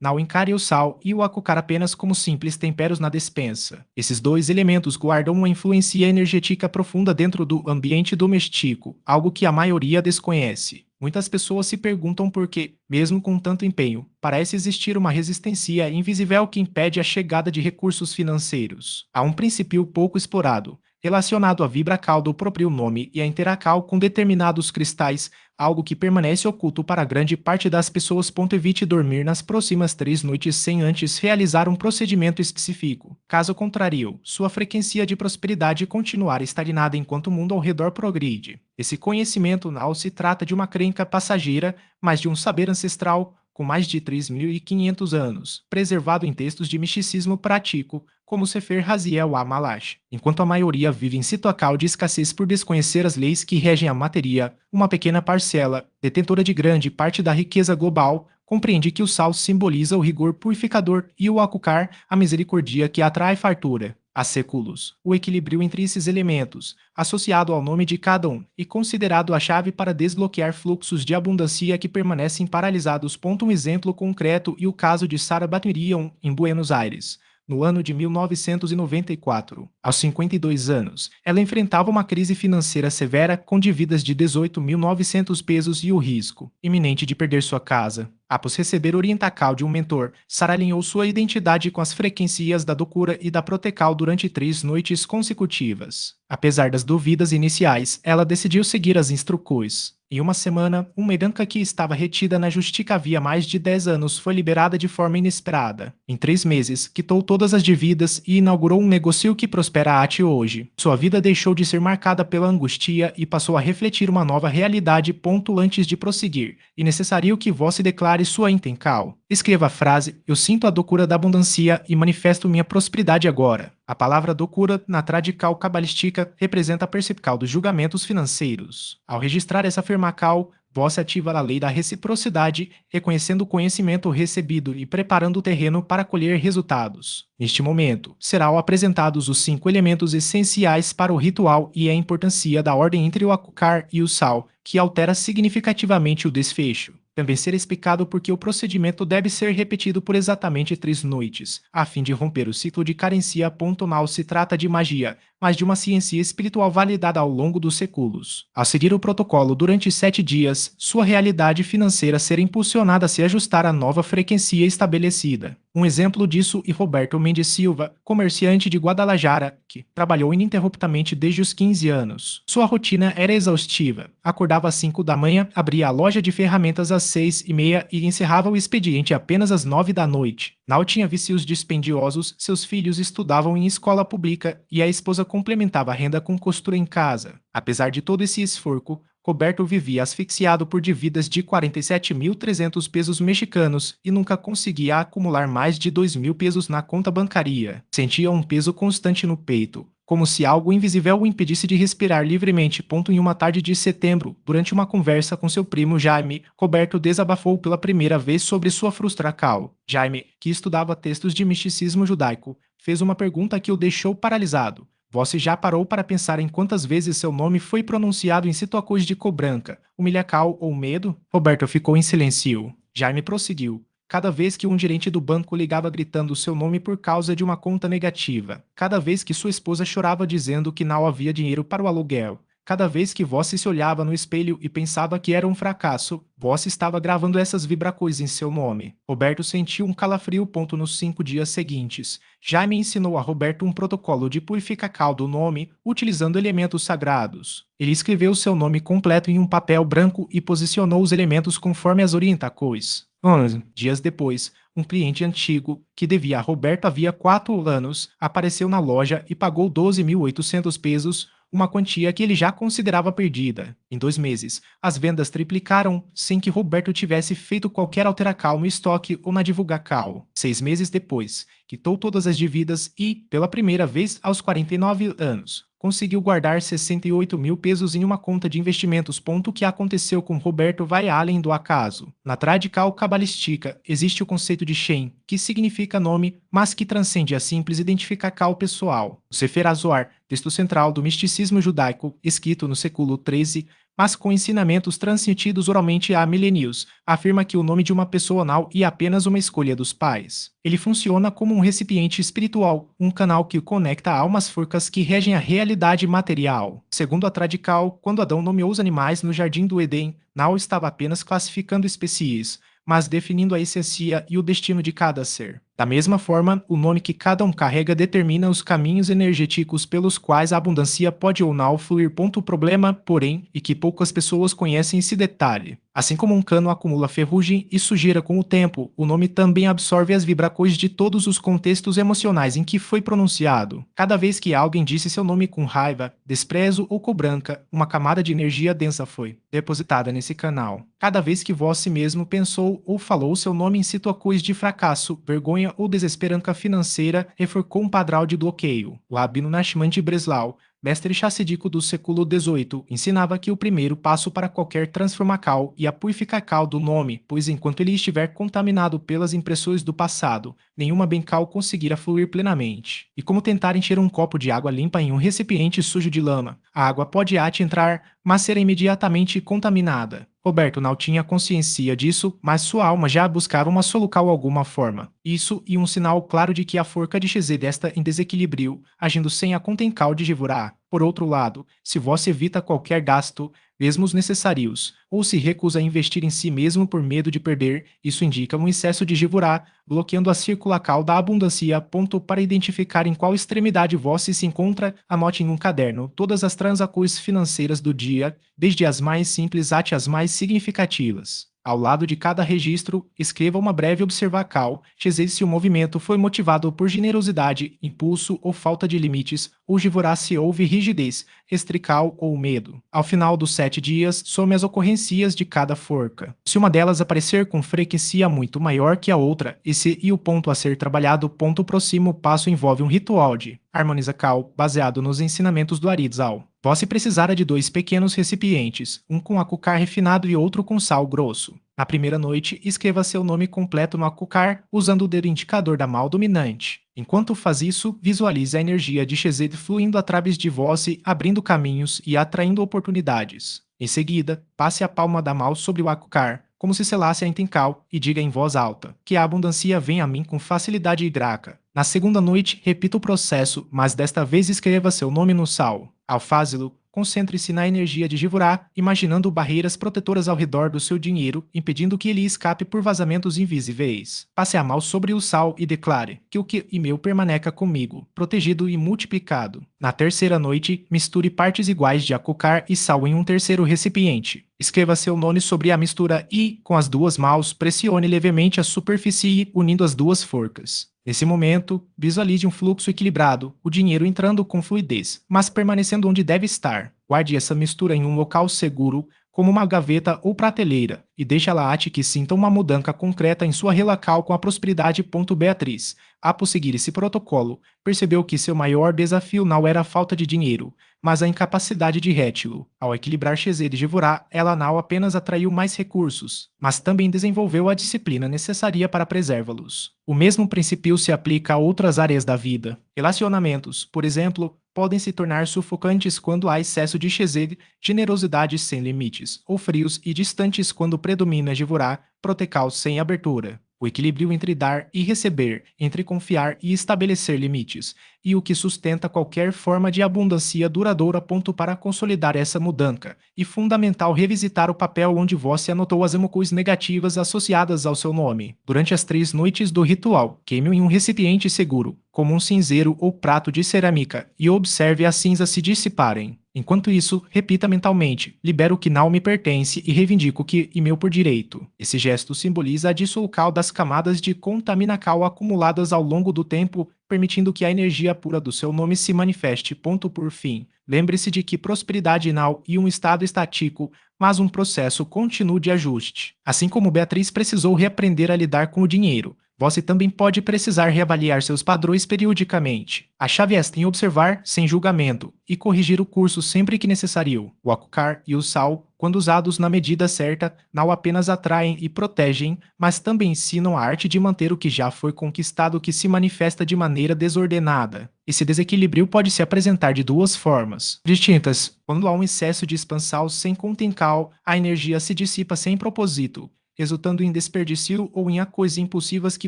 Não encare o sal e o açúcar apenas como simples temperos na despensa. Esses dois elementos guardam uma influência energética profunda dentro do ambiente doméstico, algo que a maioria desconhece. Muitas pessoas se perguntam por que, mesmo com tanto empenho, parece existir uma resistência invisível que impede a chegada de recursos financeiros. Há um princípio pouco explorado, relacionado à vibra-cal do próprio nome e à interacal com determinados cristais, algo que permanece oculto para grande parte das pessoas. Evite dormir nas próximas 3 noites sem antes realizar um procedimento específico. Caso contrário, sua frequência de prosperidade continuará estagnada enquanto o mundo ao redor progride. Esse conhecimento não se trata de uma crença passageira, mas de um saber ancestral com mais de 3.500 anos, preservado em textos de misticismo prático, como Sefer Haziel Amalash. Enquanto a maioria vive em situação de escassez por desconhecer as leis que regem a matéria, uma pequena parcela, detentora de grande parte da riqueza global, compreende que o sal simboliza o rigor purificador e o açúcar, a misericórdia que atrai fartura. Há séculos, o equilíbrio entre esses elementos, associado ao nome de cada um e considerado a chave para desbloquear fluxos de abundância que permanecem paralisados. Um exemplo concreto e o caso de Sarah Batmirion, em Buenos Aires. No ano de 1994, aos 52 anos, ela enfrentava uma crise financeira severa com dívidas de 18.900 pesos e o risco iminente de perder sua casa. Após receber orientação de um mentor, Sarah alinhou sua identidade com as frequências da docura e da protecal durante 3 noites consecutivas. Apesar das dúvidas iniciais, ela decidiu seguir as instruções. Em uma semana, uma herança que estava retida na justiça havia mais de 10 anos foi liberada de forma inesperada. Em 3 meses, quitou todas as dívidas e inaugurou um negócio que prospera até hoje. Sua vida deixou de ser marcada pela angústia e passou a refletir uma nova realidade. Antes de prosseguir, é necessário que você declare sua intenção. Escreva a frase: eu sinto a docura da abundância e manifesto minha prosperidade agora. A palavra docura, na tradição cabalística, representa a percepção dos julgamentos financeiros. Ao registrar essa afirmação, você ativa a lei da reciprocidade, reconhecendo o conhecimento recebido e preparando o terreno para colher resultados. Neste momento, serão apresentados os 5 elementos essenciais para o ritual e a importância da ordem entre o açúcar e o sal, que altera significativamente o desfecho. Também será explicado porque o procedimento deve ser repetido por exatamente 3 noites, a fim de romper o ciclo de carência. Não se trata de magia, mas de uma ciência espiritual validada ao longo dos séculos. Ao seguir o protocolo durante 7 dias, sua realidade financeira será impulsionada a se ajustar à nova frequência estabelecida. Um exemplo disso é Roberto Mendes Silva, comerciante de Guadalajara, que trabalhou ininterruptamente desde os 15 anos. Sua rotina era exaustiva. Acordava às 5 da manhã, abria a loja de ferramentas às 6:30 e encerrava o expediente apenas às 9 da noite. Não tinha vícios dispendiosos, seus filhos estudavam em escola pública e a esposa complementava a renda com costura em casa. Apesar de todo esse esforço, Roberto vivia asfixiado por dívidas de 47.300 pesos mexicanos e nunca conseguia acumular mais de 2.000 pesos na conta bancária. Sentia um peso constante no peito, como se algo invisível o impedisse de respirar livremente. Em uma tarde de setembro, durante uma conversa com seu primo Jaime, Roberto desabafou pela primeira vez sobre sua frustração. Jaime, que estudava textos de misticismo judaico, fez uma pergunta que o deixou paralisado. Você já parou para pensar em quantas vezes seu nome foi pronunciado em situações de cobrança, humilhação ou medo? Roberto ficou em silêncio. Jaime prosseguiu. Cada vez que um gerente do banco ligava gritando seu nome por causa de uma conta negativa. Cada vez que sua esposa chorava dizendo que não havia dinheiro para o aluguel. Cada vez que você se olhava no espelho e pensava que era um fracasso, você estava gravando essas vibrações em seu nome. Roberto sentiu um calafrio. Nos 5 dias seguintes, Jaime ensinou a Roberto um protocolo de purificação do nome utilizando elementos sagrados. Ele escreveu seu nome completo em um papel branco e posicionou os elementos conforme as orientações. 11 dias depois, um cliente antigo, que devia a Roberto havia 4 anos, apareceu na loja e pagou 12.800 pesos, uma quantia que ele já considerava perdida. Em 2 meses, as vendas triplicaram sem que Roberto tivesse feito qualquer alteração no estoque ou na divulgação. 6 meses depois, quitou todas as dívidas e, pela primeira vez aos 49 anos, conseguiu guardar 68.000 pesos em uma conta de investimentos. O que aconteceu com Roberto vai além do acaso. Na tradição cabalística, existe o conceito de Shem, que significa nome, mas que transcende a simples identificação pessoal. O Sefer Azoar texto central do misticismo judaico, escrito no século XIII, mas com ensinamentos transmitidos oralmente há milênios, afirma que o nome de uma pessoa não é apenas uma escolha dos pais. Ele funciona como um recipiente espiritual, um canal que conecta almas forcas que regem a realidade material. Segundo a Tradical, quando Adão nomeou os animais no jardim do Éden, não estava apenas classificando espécies, mas definindo a essência e o destino de cada ser. Da mesma forma, o nome que cada um carrega determina os caminhos energéticos pelos quais a abundância pode ou não fluir. O problema, porém, é que poucas pessoas conhecem esse detalhe. Assim como um cano acumula ferrugem e sujeira com o tempo, o nome também absorve as vibrações de todos os contextos emocionais em que foi pronunciado. Cada vez que alguém disse seu nome com raiva, desprezo ou cobrança, uma camada de energia densa foi depositada nesse canal. Cada vez que você mesmo pensou ou falou seu nome em situações de fracasso, vergonha ou desesperança financeira, reforçou um padrão de bloqueio. O Rabino Nachman de Breslau, mestre chassídico do século XVIII, ensinava que o primeiro passo para qualquer transformação é a purificação do nome, pois enquanto ele estiver contaminado pelas impressões do passado, nenhuma bencal conseguirá fluir plenamente. E como tentar encher um copo de água limpa em um recipiente sujo de lama? A água pode entrar, mas será imediatamente contaminada. Roberto não tinha consciência disso, mas sua alma já buscava uma solução de alguma forma. Isso e um sinal claro de que a forca de Chesed está em desequilíbrio, agindo sem a contencal de Jivurá. Por outro lado, se você evita qualquer gasto, mesmo os necessários, ou se recusa a investir em si mesmo por medo de perder, isso indica um excesso de Jivurá, bloqueando a circulação da abundância. Para identificar em qual extremidade você se encontra, anote em um caderno todas as transações financeiras do dia, desde as mais simples até as mais significativas. Ao lado de cada registro, escreva uma breve observação, se o movimento foi motivado por generosidade, impulso ou falta de limites, ou se houve rigidez, restrição ou medo. Ao final dos 7 dias, some as ocorrências de cada forca. Se uma delas aparecer com frequência muito maior que a outra, esse é o ponto a ser trabalhado. O próximo passo envolve um ritual de harmonização baseado nos ensinamentos do Arizal. Você precisará de 2 pequenos recipientes, um com açúcar refinado e outro com sal grosso. Na primeira noite, escreva seu nome completo no açúcar usando o dedo indicador da mão dominante. Enquanto faz isso, visualize a energia de Chesed fluindo através de você, abrindo caminhos e atraindo oportunidades. Em seguida, passe a palma da mão sobre o açúcar, como se selasse a intenção, e diga em voz alta, que a abundância vem a mim com facilidade e graça. Na segunda noite, repita o processo, mas desta vez escreva seu nome no sal. Ao fazê-lo, concentre-se na energia de Jivurá, imaginando barreiras protetoras ao redor do seu dinheiro, impedindo que ele escape por vazamentos invisíveis. Passe a mão sobre o sal e declare que o que e meu permaneça comigo, protegido e multiplicado. Na terceira noite, misture partes iguais de açúcar e sal em um terceiro recipiente. Escreva seu nome sobre a mistura e, com as 2 mãos, pressione levemente a superfície, unindo as 2 forcas. Nesse momento, visualize um fluxo equilibrado, o dinheiro entrando com fluidez, mas permanecendo onde deve estar. Guarde essa mistura em um local seguro, como uma gaveta ou prateleira, e deixe-la ate que sinta uma mudança concreta em sua relação com a prosperidade. Beatriz, após seguir esse protocolo, percebeu que seu maior desafio não era a falta de dinheiro, mas a incapacidade de retê-lo. Ao equilibrar Chesed e Jivurá, ela não apenas atraiu mais recursos, mas também desenvolveu a disciplina necessária para preservá-los. O mesmo princípio se aplica a outras áreas da vida. Relacionamentos, por exemplo, podem se tornar sufocantes quando há excesso de Chesed, generosidade sem limites, ou frios e distantes quando predomina Jivurá, protecal sem abertura. O equilíbrio entre dar e receber, entre confiar e estabelecer limites, e o que sustenta qualquer forma de abundância duradoura. Para consolidar essa mudança, é fundamental revisitar o papel onde você anotou as emoções negativas associadas ao seu nome. Durante as 3 noites do ritual, queime em um recipiente seguro, como um cinzeiro ou prato de cerâmica, e observe as cinzas se dissiparem. Enquanto isso, repita mentalmente: libero o que não me pertence e reivindico o que é meu por direito. Esse gesto simboliza a dissolução das camadas de contaminação acumuladas ao longo do tempo, permitindo que a energia pura do seu nome se manifeste. Por fim, lembre-se de que prosperidade não é um estado estático, mas um processo contínuo de ajuste. Assim como Beatriz precisou reaprender a lidar com o dinheiro, você também pode precisar reavaliar seus padrões periodicamente. A chave está em observar sem julgamento e corrigir o curso sempre que necessário. O açúcar e o sal quando usados na medida certa, não apenas atraem e protegem, mas também ensinam a arte de manter o que já foi conquistado que se manifesta de maneira desordenada. Esse desequilíbrio pode se apresentar de duas formas distintas. Quando há um excesso de expansão sem contencal, a energia se dissipa sem propósito, resultando em desperdício ou em coisas impulsivas que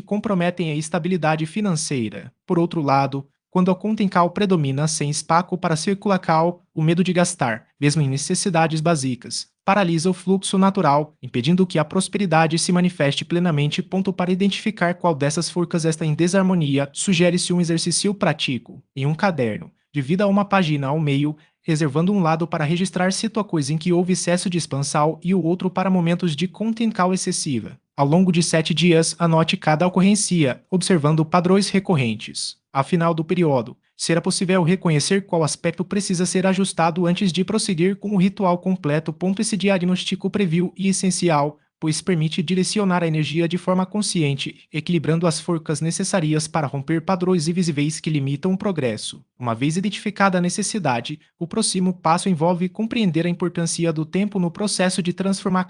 comprometem a estabilidade financeira. Por outro lado, quando a contencal predomina sem espaço para circular, o medo de gastar, mesmo em necessidades básicas, paralisa o fluxo natural, impedindo que a prosperidade se manifeste plenamente. Para identificar qual dessas forças está em desarmonia, sugere-se um exercício prático. Em um caderno, divida uma página ao meio, reservando um lado para registrar situações em que houve excesso de expansão e o outro para momentos de contencal excessiva. Ao longo de 7 dias, anote cada ocorrência, observando padrões recorrentes. Ao final do período, será possível reconhecer qual aspecto precisa ser ajustado antes de prosseguir com o ritual completo. Esse diagnóstico prévio e essencial, pois permite direcionar a energia de forma consciente, equilibrando as forças necessárias para romper padrões invisíveis que limitam o progresso. Uma vez identificada a necessidade, o próximo passo envolve compreender a importância do tempo no processo de transformar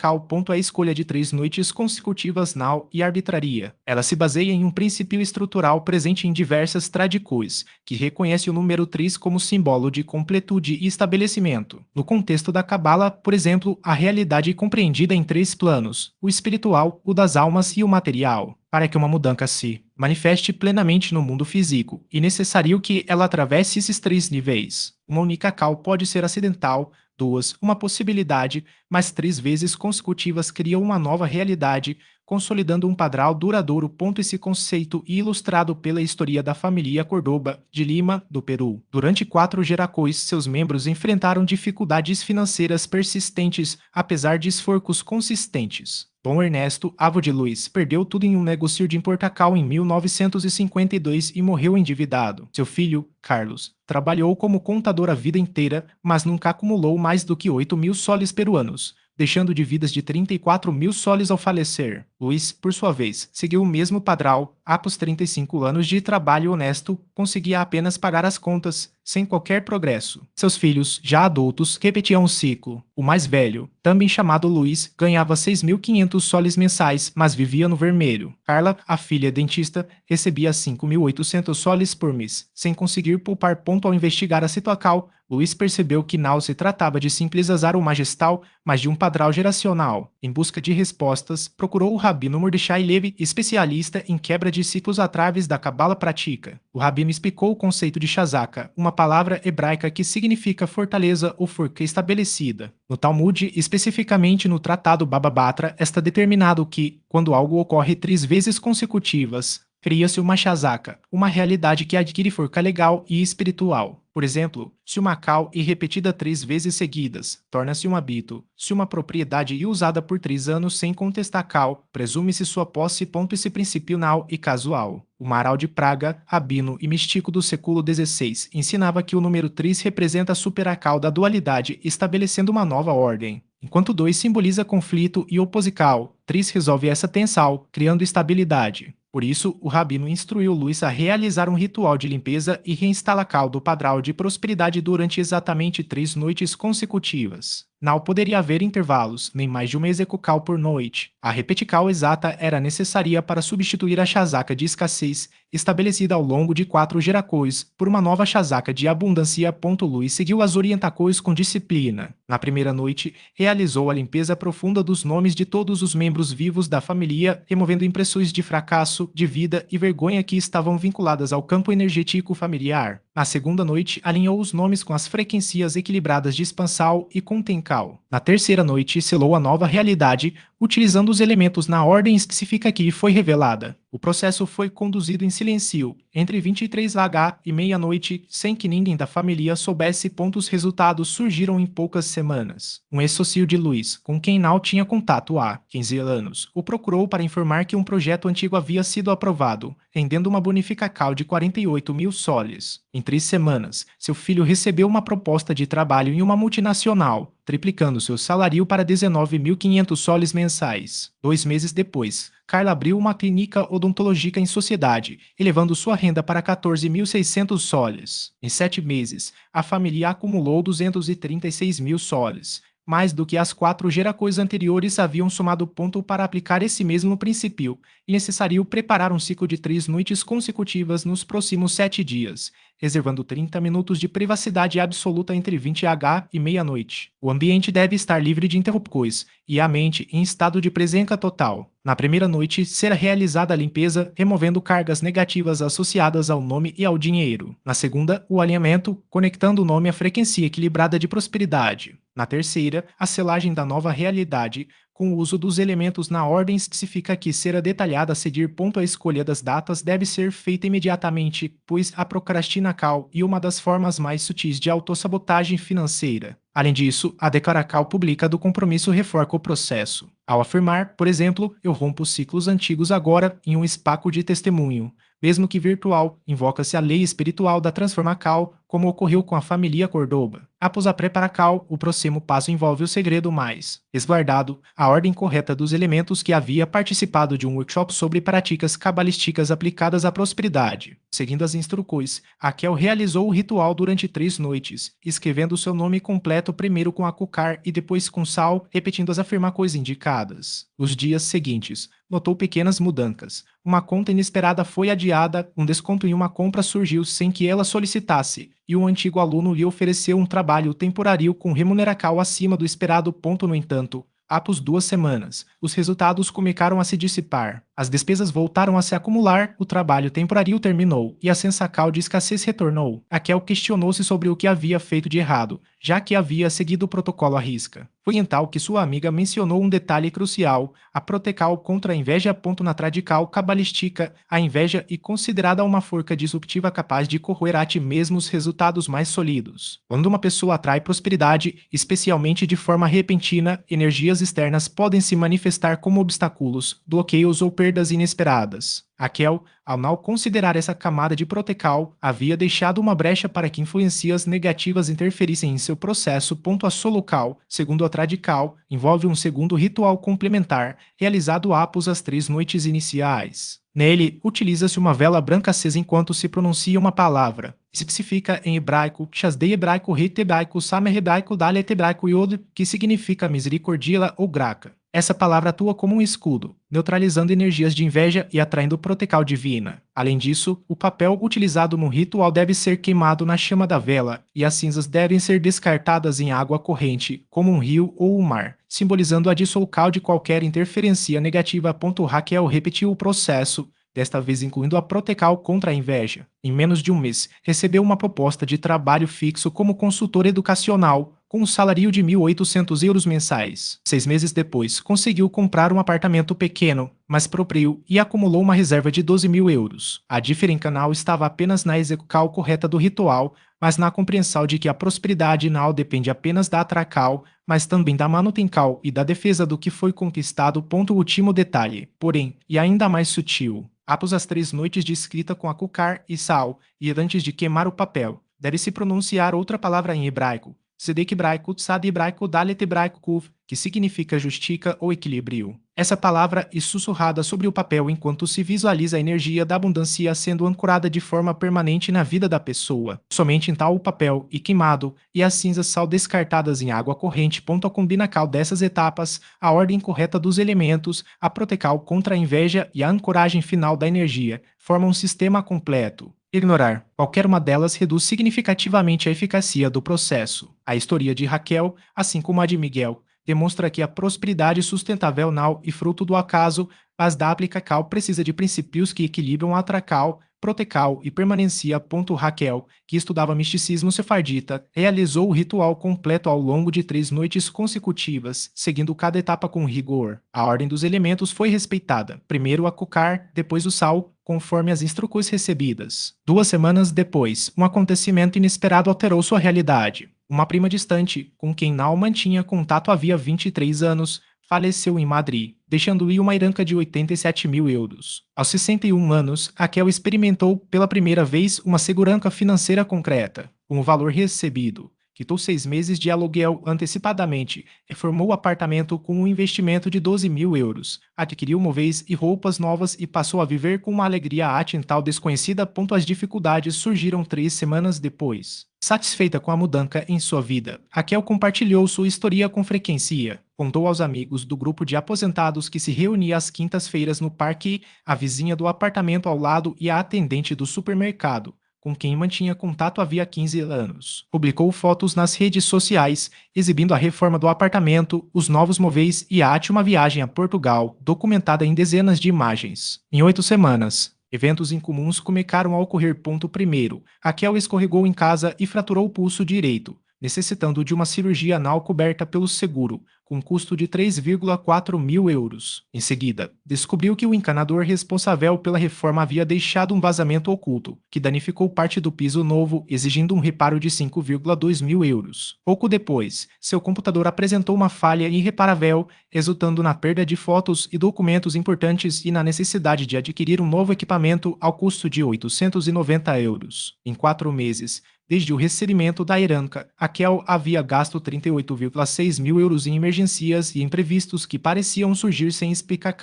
a escolha de 3 noites consecutivas não e arbitraria. Ela se baseia em um princípio estrutural presente em diversas tradições, que reconhece o número 3 como símbolo de completude e estabelecimento. No contexto da Cabala, por exemplo, a realidade é compreendida em 3 planos: o espiritual, o das almas e o material. Para que uma mudança se manifeste plenamente no mundo físico, é necessário que ela atravesse esses 3 níveis. Uma única cal pode ser acidental, 2, uma possibilidade, mas 3 vezes consecutivas criam uma nova realidade, consolidando um padrão duradouro. Esse conceito é ilustrado pela história da família Córdoba, de Lima, do Peru. Durante 4 gerações, seus membros enfrentaram dificuldades financeiras persistentes, apesar de esforços consistentes. Dom Ernesto, avô de Luiz, perdeu tudo em um negócio de importacal em 1952 e morreu endividado. Seu filho, Carlos, trabalhou como contador a vida inteira, mas nunca acumulou mais do que 8.000 soles peruanos, deixando dívidas de 34.000 soles ao falecer. Luiz, por sua vez, seguiu o mesmo padrão. Após 35 anos de trabalho honesto, conseguia apenas pagar as contas, sem qualquer progresso. Seus filhos, já adultos, repetiam o ciclo. O mais velho, também chamado Luiz, ganhava 6.500 soles mensais, mas vivia no vermelho. Carla, a filha dentista, recebia 5.800 soles por mês, sem conseguir poupar. Ao investigar a situação, Luiz percebeu que não se tratava de simples azar ou majestal, mas de um padrão geracional. Em busca de respostas, procurou o Rabino Mordechai Levi, especialista em quebra de ciclos através da Cabala prática. O Rabino explicou o conceito de Shazaka, uma palavra hebraica que significa fortaleza ou forca estabelecida. No Talmud, especificamente no Tratado Baba Batra, está determinado que, quando algo ocorre 3 vezes consecutivas, cria-se uma Shazaka, uma realidade que adquire força legal e espiritual. Por exemplo, se uma cal é repetida 3 vezes seguidas, torna-se um hábito. Se uma propriedade é usada por 3 anos sem contestar cal, presume-se sua posse. Esse princípio não é casual. O Maharal de Praga, rabino e místico do século XVI, ensinava que o número 3 representa a superacal da dualidade, estabelecendo uma nova ordem. Enquanto 2 simboliza conflito e oposical, 3 resolve essa tensão, criando estabilidade. Por isso, o rabino instruiu Luiz a realizar um ritual de limpeza e reinstalar do padrão de prosperidade durante exatamente 3 noites consecutivas. Não poderia haver intervalos, nem mais de uma execucal por noite. A repetical exata era necessária para substituir a chazaka de escassez, estabelecida ao longo de 4 gerações, por uma nova chazaka de abundância. Luiz seguiu as orientações com disciplina. Na primeira noite, realizou a limpeza profunda dos nomes de todos os membros vivos da família, removendo impressões de fracasso, de vida e vergonha que estavam vinculadas ao campo energético familiar. Na segunda noite, alinhou os nomes com as frequências equilibradas de expansão e contencal. Na terceira noite, selou a nova realidade, utilizando os elementos na ordem específica que foi revelada. O processo foi conduzido em silêncio, entre 23h e meia-noite, sem que ninguém da família soubesse. Os resultados surgiram em poucas semanas. Um ex-sócio de Luiz, com quem não tinha contato há 15 anos, o procurou para informar que um projeto antigo havia sido aprovado, rendendo uma bonificação de 48.000 soles. Em 3 semanas, seu filho recebeu uma proposta de trabalho em uma multinacional, triplicando seu salário para 19.500 soles mensais. 2 meses depois, Carla abriu uma clínica odontológica em sociedade, elevando sua renda para 14.600 soles. Em 7 meses, a família acumulou 236.000 soles. Mais do que as 4 gerações anteriores haviam somado ponto para aplicar esse mesmo princípio, e necessário preparar um ciclo de 3 noites consecutivas nos próximos 7 dias, reservando 30 minutos de privacidade absoluta entre 20h e meia-noite. O ambiente deve estar livre de interrupções e a mente em estado de presença total. Na primeira noite, será realizada a limpeza, removendo cargas negativas associadas ao nome e ao dinheiro. Na segunda, o alinhamento, conectando o nome à frequência equilibrada de prosperidade. Na terceira, a selagem da nova realidade, com o uso dos elementos na ordem específica que será detalhada a seguir. A escolha das datas deve ser feita imediatamente, pois a procrastinação é uma das formas mais sutis de autossabotagem financeira. Além disso, a declaração pública do compromisso reforça o processo. Ao afirmar, por exemplo, eu rompo ciclos antigos agora em um espaço de testemunho, mesmo que virtual, invoca-se a lei espiritual da transformação, como ocorreu com a família Cordoba. Após a preparação, o próximo passo envolve o segredo mais resguardado, a ordem correta dos elementos que havia participado de um workshop sobre práticas cabalísticas aplicadas à prosperidade. Seguindo as instruções, Raquel realizou o ritual durante 3 noites, escrevendo seu nome completo primeiro com açúcar e depois com sal, repetindo as afirmações indicadas. Os dias seguintes, notou pequenas mudanças. Uma conta inesperada foi adiada, um desconto em uma compra surgiu sem que ela solicitasse, e um antigo aluno lhe ofereceu um trabalho temporário com remuneração acima do esperado. No entanto, após 2 semanas, os resultados começaram a se dissipar. As despesas voltaram a se acumular, o trabalho temporário terminou e a sensação de escassez retornou. Raquel questionou-se sobre o que havia feito de errado, já que havia seguido o protocolo à risca. Foi então que sua amiga mencionou um detalhe crucial: a proteção contra a inveja. Na tradição cabalística, a inveja é considerada uma força disruptiva capaz de corroer até mesmo os resultados mais sólidos. Quando uma pessoa atrai prosperidade, especialmente de forma repentina, energias externas podem se manifestar como obstáculos, bloqueios ou perdas inesperadas. Raquel, ao não considerar essa camada de proteção, havia deixado uma brecha para que influências negativas interferissem em seu processo. A solucal, segundo a tradição, envolve um segundo ritual complementar, realizado após as 3 noites iniciais. Nele, utiliza-se uma vela branca acesa enquanto se pronuncia uma palavra. Especifica em hebraico, Shasdei hebraico, Rit hebraico, Samer hebraico, Dalet hebraico e Yod, que significa misericordia ou graça. Essa palavra atua como um escudo, neutralizando energias de inveja e atraindo proteção divina. Além disso, o papel utilizado no ritual deve ser queimado na chama da vela, e as cinzas devem ser descartadas em água corrente, como um rio ou um mar, simbolizando a dissolução de qualquer interferência negativa. Raquel repetiu o processo, desta vez incluindo a proteção contra a inveja. Em menos de um mês, recebeu uma proposta de trabalho fixo como consultor educacional, com um salário de 1.800 euros mensais. 6 meses depois, conseguiu comprar um apartamento pequeno, mas próprio, e acumulou uma reserva de 12.000 euros. A diferença não estava apenas na execução correta do ritual, mas na compreensão de que a prosperidade não depende apenas da atração, mas também da manutenção e da defesa do que foi conquistado. Último detalhe, porém, e ainda mais sutil. Após as 3 noites de escrita com açúcar e sal, e antes de queimar o papel, deve-se pronunciar outra palavra em hebraico, Sedek hebraico, Tsad hebraico, Dalet hebraico, Kuv, que significa justiça ou equilíbrio. Essa palavra é sussurrada sobre o papel enquanto se visualiza a energia da abundância sendo ancorada de forma permanente na vida da pessoa. Somente então o papel é queimado e as cinzas são descartadas em água corrente. A combinação dessas etapas, a ordem correta dos elementos, a proteção contra a inveja e a ancoragem final da energia, formam um sistema completo. Ignorar qualquer uma delas reduz significativamente a eficácia do processo. A história de Raquel, assim como a de Miguel, demonstra que a prosperidade sustentável não é fruto do acaso, mas da aplicação precisa de princípios que equilibram a atração, proteção e permanência. Raquel, que estudava misticismo sefardita, realizou o ritual completo ao longo de 3 noites consecutivas, seguindo cada etapa com rigor. A ordem dos elementos foi respeitada, primeiro o açúcar, depois o sal, conforme as instruções recebidas. 2 semanas depois, um acontecimento inesperado alterou sua realidade. Uma prima distante, com quem não mantinha contato havia 23 anos, faleceu em Madrid, deixando-lhe uma herança de 87.000 euros. Aos 61 anos, Raquel experimentou pela primeira vez uma segurança financeira concreta, com o valor recebido, quitou 6 meses de aluguel antecipadamente, reformou o apartamento com um investimento de 12 mil euros, adquiriu móveis e roupas novas e passou a viver com uma alegria atintal desconhecida. As dificuldades surgiram 3 semanas depois. Satisfeita com a mudança em sua vida, Raquel compartilhou sua história com frequência. Contou aos amigos do grupo de aposentados que se reunia às quintas-feiras no parque, a vizinha do apartamento ao lado e a atendente do supermercado, com quem mantinha contato havia 15 anos. Publicou fotos nas redes sociais, exibindo a reforma do apartamento, os novos móveis e a uma viagem a Portugal, documentada em dezenas de imagens. Em 8 semanas, eventos incomuns começaram a ocorrer. Primeiro, Raquel escorregou em casa e fraturou o pulso direito, necessitando de uma cirurgia anal coberta pelo seguro, com custo de 3,4 mil euros. Em seguida, descobriu que o encanador responsável pela reforma havia deixado um vazamento oculto, que danificou parte do piso novo, exigindo um reparo de 5,2 mil euros. Pouco depois, seu computador apresentou uma falha irreparável, resultando na perda de fotos e documentos importantes e na necessidade de adquirir um novo equipamento ao custo de 890 euros. Em 4 meses, desde o recebimento da herança, Raquel havia gasto 38,6 mil euros em emergências e imprevistos que pareciam surgir sem explicar.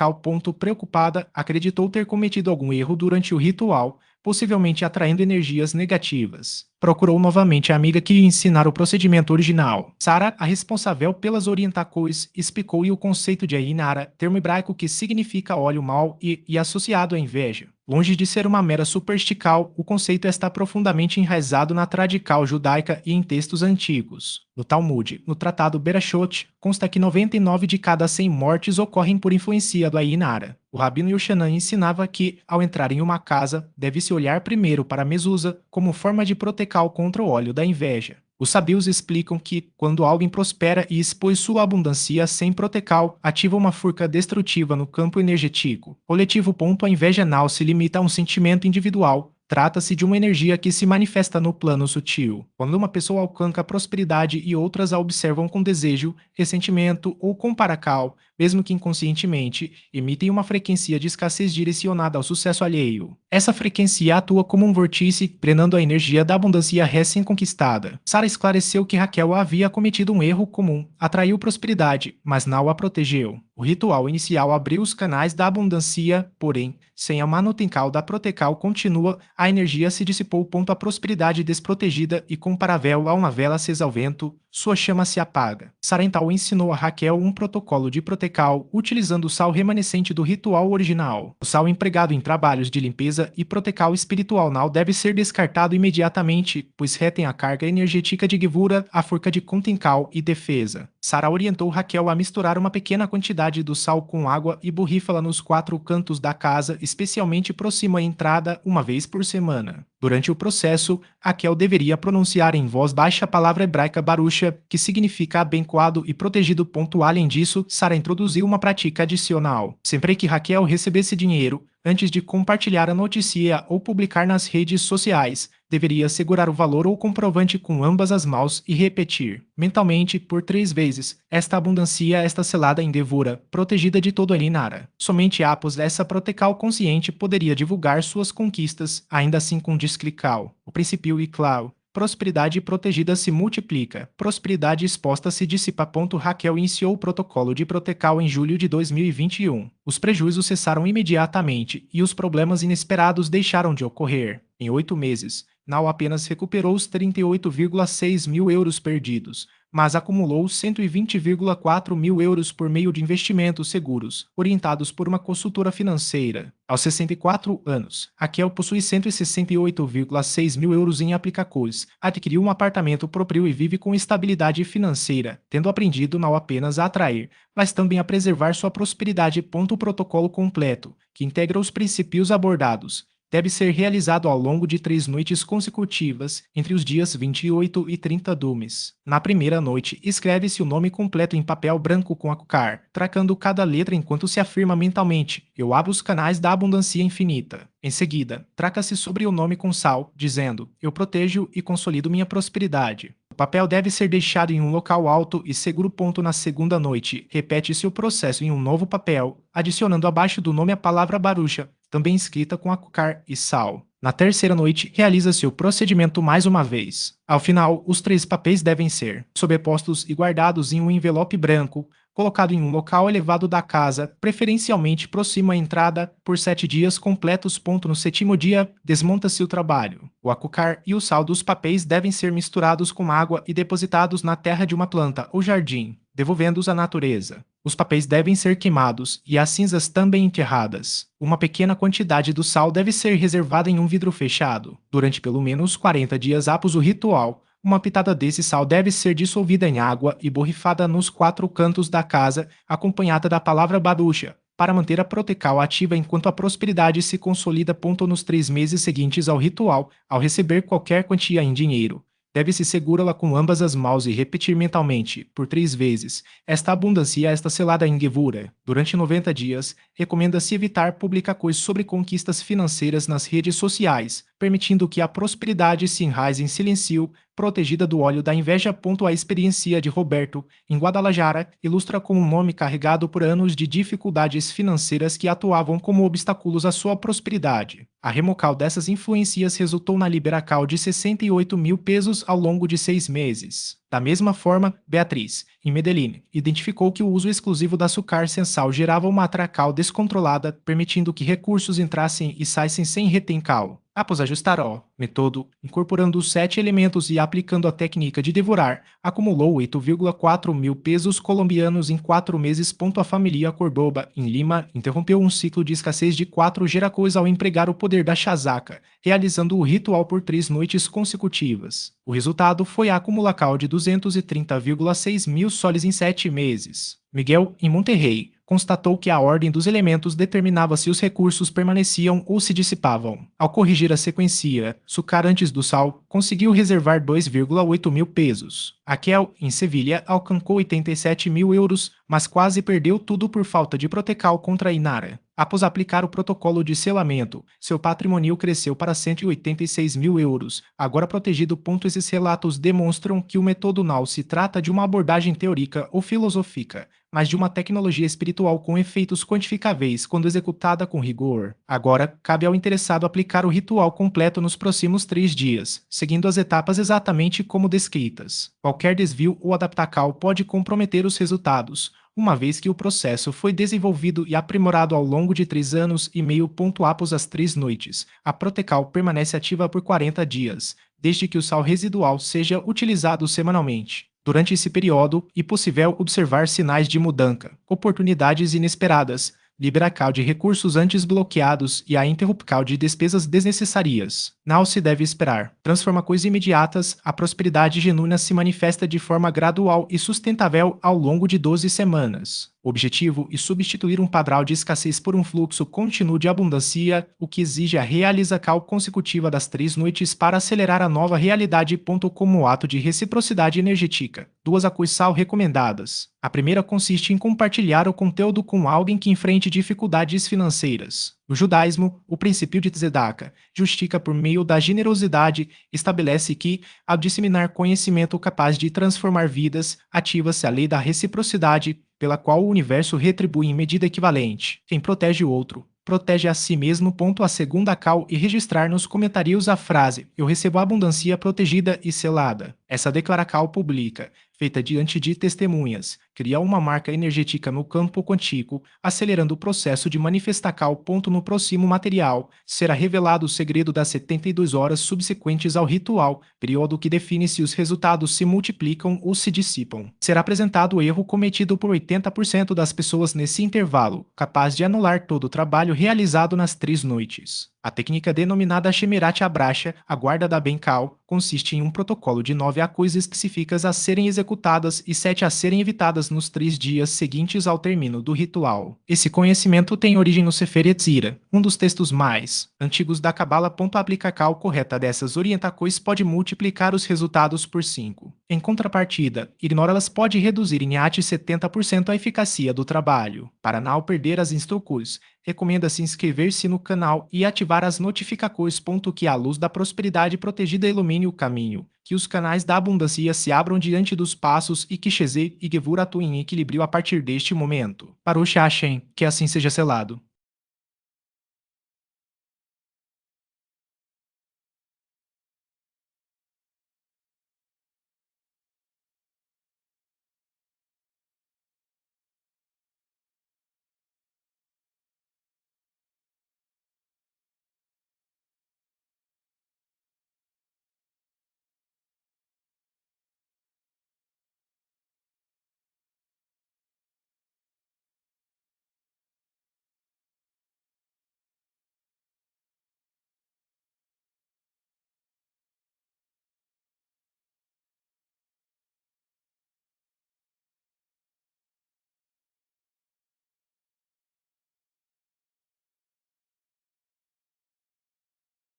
Preocupada, acreditou ter cometido algum erro durante o ritual, possivelmente atraindo energias negativas. Procurou novamente a amiga que lhe ensinara o procedimento original. Sara, a responsável pelas orientações, explicou-lhe o conceito de Ainara, termo hebraico que significa óleo mau e associado à inveja. Longe de ser uma mera superstição, o conceito está profundamente enraizado na tradição judaica e em textos antigos. No Talmud, no Tratado Bereshot, consta que 99 de cada 100 mortes ocorrem por influência do Ainara. O Rabino Yochanan ensinava que, ao entrar em uma casa, deve-se olhar primeiro para a mezuzá como forma de proteção contra o óleo da inveja. Os sabios explicam que, quando alguém prospera e expõe sua abundância sem proteção, ativa uma força destrutiva no campo energético coletivo. A inveja não se limita a um sentimento individual. Trata-se de uma energia que se manifesta no plano sutil. Quando uma pessoa alcança a prosperidade e outras a observam com desejo, ressentimento ou comparação, mesmo que inconscientemente, emitem uma frequência de escassez direcionada ao sucesso alheio. Essa frequência atua como um vórtice, drenando a energia da abundância recém-conquistada. Sara esclareceu que Raquel havia cometido um erro comum, atraiu prosperidade, mas não a protegeu. O ritual inicial abriu os canais da abundância, porém, sem a manutenção da proteção contínua, a energia se dissipou. A prosperidade desprotegida e comparável a uma vela acesa ao vento, sua chama se apaga. Sara então ensinou a Raquel um protocolo de proteção utilizando o sal remanescente do ritual original. O sal empregado em trabalhos de limpeza e proteção espiritual não deve ser descartado imediatamente, pois retém a carga energética de Gevura, a força de contenção e defesa. Sara orientou Raquel a misturar uma pequena quantidade do sal com água e borrifa-la nos 4 cantos da casa, especialmente próxima à entrada, uma vez por semana. Durante o processo, Raquel deveria pronunciar em voz baixa a palavra hebraica Barusha, que significa abençoado e protegido. Além disso, Sara introduziu uma prática adicional. Sempre que Raquel recebesse dinheiro, antes de compartilhar a notícia ou publicar nas redes sociais, deveria segurar o valor ou comprovante com ambas as mãos e repetir, mentalmente, por 3 vezes, esta abundância está selada em Devura, protegida de todo Elinara. Somente após essa proteção consciente poderia divulgar suas conquistas, ainda assim com disclical. O princípio e claro. Prosperidade protegida se multiplica. Prosperidade exposta se dissipa. Raquel iniciou o protocolo de proteção em julho de 2021. Os prejuízos cessaram imediatamente e os problemas inesperados deixaram de ocorrer. Em 8 meses, não apenas recuperou os 38,6 mil euros perdidos, mas acumulou 120,4 mil euros por meio de investimentos seguros, orientados por uma consultora financeira. Aos 64 anos, Raquel possui 168,6 mil euros em aplicações, adquiriu um apartamento próprio e vive com estabilidade financeira, tendo aprendido não apenas a atrair, mas também a preservar sua prosperidade. O protocolo completo, que integra os princípios abordados, deve ser realizado ao longo de 3 noites consecutivas, entre os dias 28 e 30 do mês. Na primeira noite, escreve-se o nome completo em papel branco com açúcar, tracando cada letra enquanto se afirma mentalmente: eu abro os canais da abundância infinita. Em seguida, traca-se sobre o nome com sal, dizendo: eu protejo e consolido minha prosperidade. O papel deve ser deixado em um local alto e seguro. Na segunda noite, repete-se o processo em um novo papel, adicionando abaixo do nome a palavra Barusha, também escrita com açúcar e sal. Na terceira noite, realiza-se o procedimento mais uma vez. Ao final, os 3 papéis devem ser sobrepostos e guardados em um envelope branco, colocado em um local elevado da casa, preferencialmente próximo à entrada, por 7 dias completos. No sétimo dia, desmonta-se o trabalho. O açúcar e o sal dos papéis devem ser misturados com água e depositados na terra de uma planta ou jardim, devolvendo-os à natureza. Os papéis devem ser queimados e as cinzas também enterradas. Uma pequena quantidade do sal deve ser reservada em um vidro fechado. Durante pelo menos 40 dias após o ritual, uma pitada desse sal deve ser dissolvida em água e borrifada nos 4 cantos da casa, acompanhada da palavra Baducha, para manter a protecal ativa enquanto a prosperidade se consolida. Nos 3 meses seguintes ao ritual, ao receber qualquer quantia em dinheiro, deve-se segurá-la com ambas as mãos e repetir mentalmente, por 3 vezes, esta abundância está selada em Gevura. Durante 90 dias, recomenda-se evitar publicações sobre conquistas financeiras nas redes sociais, permitindo que a prosperidade se enraize em silêncio, protegida do óleo da inveja. A experiência de Roberto, em Guadalajara, ilustra como um homem carregado por anos de dificuldades financeiras que atuavam como obstáculos à sua prosperidade. A remocal dessas influências resultou na liberacal de 68 mil pesos ao longo de 6 meses. Da mesma forma, Beatriz, em Medellín, identificou que o uso exclusivo da açúcar sensal gerava uma atracal descontrolada, permitindo que recursos entrassem e saíssem sem retencal. Após ajustar o método, incorporando os 7 elementos e aplicando a técnica de devorar, acumulou 8,4 mil pesos colombianos em 4 meses. A família Cordoba, em Lima, interrompeu um ciclo de escassez de 4 geracões ao empregar o poder da chazaca, realizando o ritual por 3 noites consecutivas. O resultado foi a acumulacal de 230,6 mil soles em 7 meses. Miguel, em Monterrey, constatou que a ordem dos elementos determinava se os recursos permaneciam ou se dissipavam. Ao corrigir a sequência, açúcar antes do sal, conseguiu reservar 2,8 mil pesos. Raquel, em Sevilha, alcançou 87 mil euros, mas quase perdeu tudo por falta de protecal contra a Inara. Após aplicar o protocolo de selamento, seu patrimônio cresceu para 186 mil euros, agora protegido. Esses relatos demonstram que o método não se trata de uma abordagem teórica ou filosófica, mas de uma tecnologia espiritual com efeitos quantificáveis quando executada com rigor. Agora, cabe ao interessado aplicar o ritual completo nos próximos 3 dias, seguindo as etapas exatamente como descritas. Qualquer desvio ou adaptacal pode comprometer os resultados, uma vez que o processo foi desenvolvido e aprimorado ao longo de 3 anos e meio. Após as 3 noites, a protecal permanece ativa por 40 dias, desde que o sal residual seja utilizado semanalmente. Durante esse período, é possível observar sinais de mudança, oportunidades inesperadas, liberacal de recursos antes bloqueados e a interrupcal de despesas desnecessárias. Não se deve esperar transformações imediatas, a prosperidade genuína se manifesta de forma gradual e sustentável ao longo de 12 semanas. O objetivo é substituir um padrão de escassez por um fluxo contínuo de abundância, o que exige a realização consecutiva das 3 noites para acelerar a nova realidade. Como ato de reciprocidade energética, 2 ações são recomendadas. A primeira consiste em compartilhar o conteúdo com alguém que enfrente dificuldades financeiras. No judaísmo, o princípio de Tzedakah, justifica por meio da generosidade, estabelece que, ao disseminar conhecimento capaz de transformar vidas, ativa-se a lei da reciprocidade, pela qual o universo retribui em medida equivalente. Quem protege o outro, protege a si mesmo. A segunda cal e registrar nos comentários a frase "Eu recebo a abundância protegida e selada". Essa declaração pública, feita diante de testemunhas, cria uma marca energética no campo quântico, acelerando o processo de manifestação. No próximo material, será revelado o segredo das 72 horas subsequentes ao ritual, período que define se os resultados se multiplicam ou se dissipam. Será apresentado o erro cometido por 80% das pessoas nesse intervalo, capaz de anular todo o trabalho realizado nas 3 noites. A técnica denominada Shemirat Abracha, a guarda da Bencal, consiste em um protocolo de 9 coisas específicas a serem executadas e 7 a serem evitadas nos 3 dias seguintes ao término do ritual. Esse conhecimento tem origem no Sefer Yetzirah, um dos textos mais antigos da Cabala. A aplicação correta dessas orientações pode multiplicar os resultados por 5. Em contrapartida, ignorá-las pode reduzir em até 70% a eficácia do trabalho. Para não perder as instruções, recomenda-se inscrever-se no canal e ativar as notificações. Que a luz da prosperidade protegida ilumine o caminho, que os canais da abundância se abram diante dos passos e que Shezé e Gevura atuem em equilíbrio a partir deste momento. Baruch Hashem, que assim seja selado.